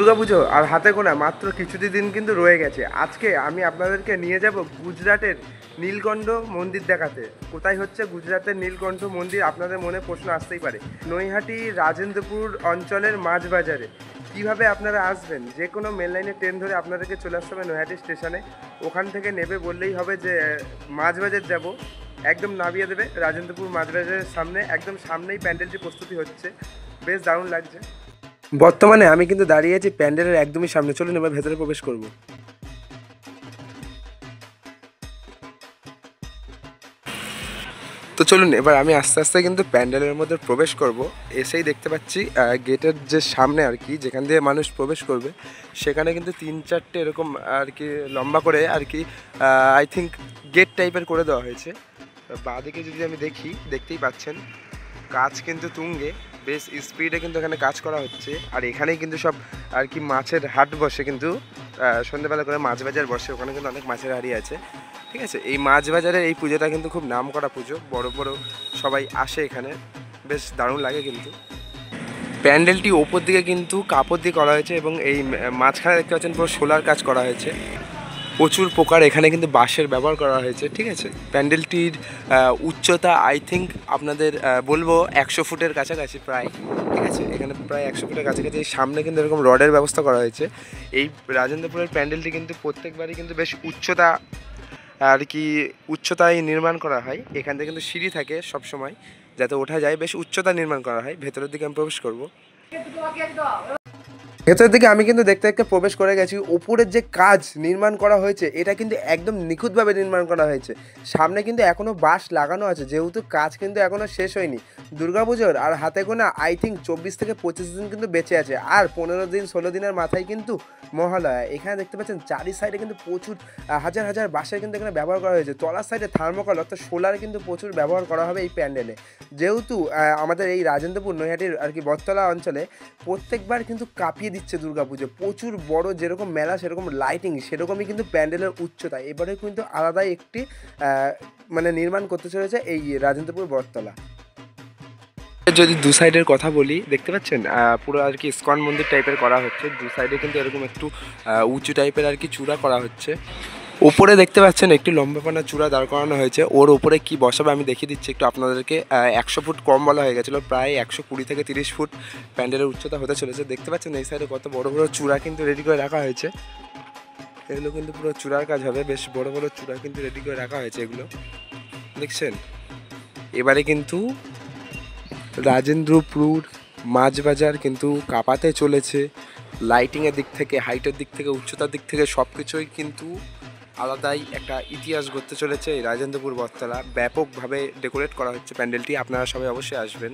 দুর্গাপুজো আর হাতে গোনা মাত্র কিছুটি দিন কিন্তু রয়ে গেছে। আজকে আমি আপনাদেরকে নিয়ে যাব গুজরাটের নীলকণ্ঠ মন্দির দেখাতে। কোথায় হচ্ছে গুজরাটের নীলকণ্ঠ মন্দির, আপনাদের মনে প্রশ্ন আসতেই পারে। নৈহাটি রাজেন্দ্রপুর অঞ্চলের মাছ বাজারে। কীভাবে আপনারা আসবেন, যে কোনো মেন লাইনে ট্রেন ধরে আপনাদেরকে চলে আসতে হবে নৈহাটি স্টেশনে। ওখান থেকে নেবে বললেই হবে যে মাছ বাজার যাব, একদম নামিয়ে দেবে রাজেন্দ্রপুর মাছ বাজারের সামনে। একদম সামনেই প্যান্ডেলটি প্রস্তুতি হচ্ছে, বেশ দারুণ লাগছে। বর্তমানে আমি কিন্তু দাঁড়িয়ে আছি প্যান্ডেলের একদমই সামনে। চলুন এবার ভেতরে প্রবেশ করব। তো চলুন এবার আমি আস্তে আস্তে কিন্তু প্যান্ডেলের মধ্যে প্রবেশ করব। এসেই দেখতে পাচ্ছি গেটের যে সামনে আর কি, যেখান দিয়ে মানুষ প্রবেশ করবে, সেখানে কিন্তু 3-4টে এরকম আর কি লম্বা করে আর কি আই থিঙ্ক গেট টাইপের করে দেওয়া হয়েছে। বাঁদিকে যদি আমি দেখি, দেখতেই পাচ্ছেন কাজ কিন্তু তুঙ্গে, বেশ স্পিডে কিন্তু এখানে কাজ করা হচ্ছে। আর এখানেই কিন্তু সব আর কি মাছের হাট বসে, কিন্তু সন্ধ্যেবেলা করে মাছ বাজার বসে, ওখানে কিন্তু অনেক মাছের হাড়ি আছে। ঠিক আছে, এই মাছ বাজারে এই পুজোটা কিন্তু খুব নাম করা পুজো, বড় বড় সবাই আসে এখানে, বেশ দারুণ লাগে। কিন্তু প্যান্ডেলটি ওপর দিকে কিন্তু কাপড় দিয়ে করা হয়েছে এবং এই মাঝখানে দেখতে পাচ্ছেন পুরো সোলার কাজ করা হয়েছে। প্রচুর প্রকার এখানে কিন্তু বাঁশের ব্যবহার করা হয়েছে। ঠিক আছে, প্যান্ডেলটির উচ্চতা আই থিঙ্ক আপনাদের বলবো 100 ফুটের কাছাকাছি প্রায়। ঠিক আছে, এখানে প্রায় 100 ফুটের কাছাকাছি। সামনে কিন্তু এরকম রডের ব্যবস্থা করা হয়েছে। এই রাজেন্দ্রপুরের প্যান্ডেলটি কিন্তু প্রত্যেকবারই কিন্তু বেশ উচ্চতা আর কি উচ্চতায় নির্মাণ করা হয়। এখান থেকে কিন্তু সিঁড়ি থাকে সব সময়, যাতে ওঠা যায়, বেশ উচ্চতা নির্মাণ করা হয়। ভেতরের দিকে আমি প্রবেশ করব। ভেতরের দিকে আমি কিন্তু দেখতে দেখতে প্রবেশ করে গেছি। উপরের যে কাজ নির্মাণ করা হয়েছে, এটা কিন্তু একদম নিখুঁতভাবে নির্মাণ করা হয়েছে। সামনে কিন্তু এখনও বাঁশ লাগানো আছে, যেহেতু কাজ কিন্তু এখনও শেষ হয়নি। দুর্গাপুজোর আর হাতে গোনা আই থিঙ্ক 24 থেকে 25 দিন কিন্তু বেঁচে আছে। আর 15 দিন 16 দিনের মাথায় কিন্তু মহালয়া। এখানে দেখতে পাচ্ছেন চারি সাইডে কিন্তু প্রচুর হাজার হাজার বাঁশের কিন্তু এখানে ব্যবহার করা হয়েছে। তলার সাইডে থার্মোকল অর্থাৎ সোলার কিন্তু প্রচুর ব্যবহার করা হবে এই প্যান্ডেলে। যেহেতু আমাদের এই রাজেন্দ্রপুর নৈহাটির আর কি বটতলা অঞ্চলে প্রত্যেকবার কিন্তু কাঁপিয়ে দিচ্ছে দুর্গাপুজো। প্রচুর বড় যেরকম মেলা সেরকম লাইটিং, সেরকমই কিন্তু প্যান্ডেলের উচ্চতা। এবারে কিন্তু আলাদাই একটি মানে নির্মাণ করতে চলেছে এই রাজেন্দ্রপুর বটতলা। যদি দু সাইডের কথা বলি, দেখতে পাচ্ছেন পুরো আর কি ইস্কন মন্দির টাইপের করা হচ্ছে। দু সাইডে কিন্তু এরকম একটু উঁচু টাইপের আর কি চূড়া করা হচ্ছে। ওপরে দেখতে পাচ্ছেন একটি লম্বাপানা চূড়া দাঁড় করানো হয়েছে। ওর ওপরে কি বসাবে আমি দেখিয়ে দিচ্ছি একটু আপনাদেরকে। 100 ফুট কম বলা হয়ে গেছিলো, প্রায় 120 থেকে 30 ফুট প্যান্ডেলের উচ্চতা হতে চলেছে। দেখতে পাচ্ছেন এই সাইডে কত বড় বড় চূড়া কিন্তু রেডি করে রাখা হয়েছে। এগুলো কিন্তু পুরো চূড়ার কাজ হবে, বেশ বড় বড় চূড়া কিন্তু রেডি করে রাখা হয়েছে এগুলো, দেখছেন। এবারে কিন্তু রাজেন্দ্রপুর মাছ বাজার কিন্তু কাঁপাতে চলেছে। লাইটিংয়ের দিক থেকে, হাইটের দিক থেকে, উচ্চতার দিক থেকে সব কিছুই কিন্তু আলাদাই একটা ইতিহাস গড়তে চলেছে এই রাজেন্দ্রপুর বটতলা। ব্যাপকভাবে ডেকোরেট করা হচ্ছে প্যান্ডেলটি, আপনারা সবাই অবশ্যই আসবেন।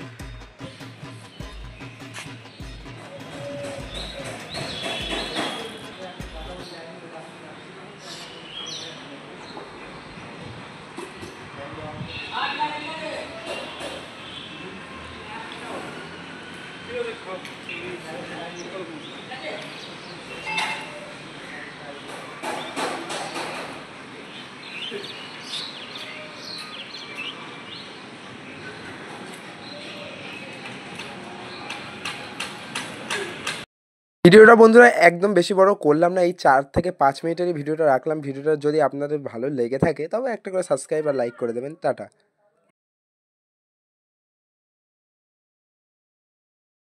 ভিডিওটা বন্ধুরা একদম বেশি বড় করলাম না, এই 4 থেকে 5 মিনিটেরই ভিডিওটা রাখলাম। ভিডিওটা যদি আপনাদের ভালো লেগে থাকে তবে একটা করে সাবস্ক্রাইব আর লাইক করে দেবেন। টাটা।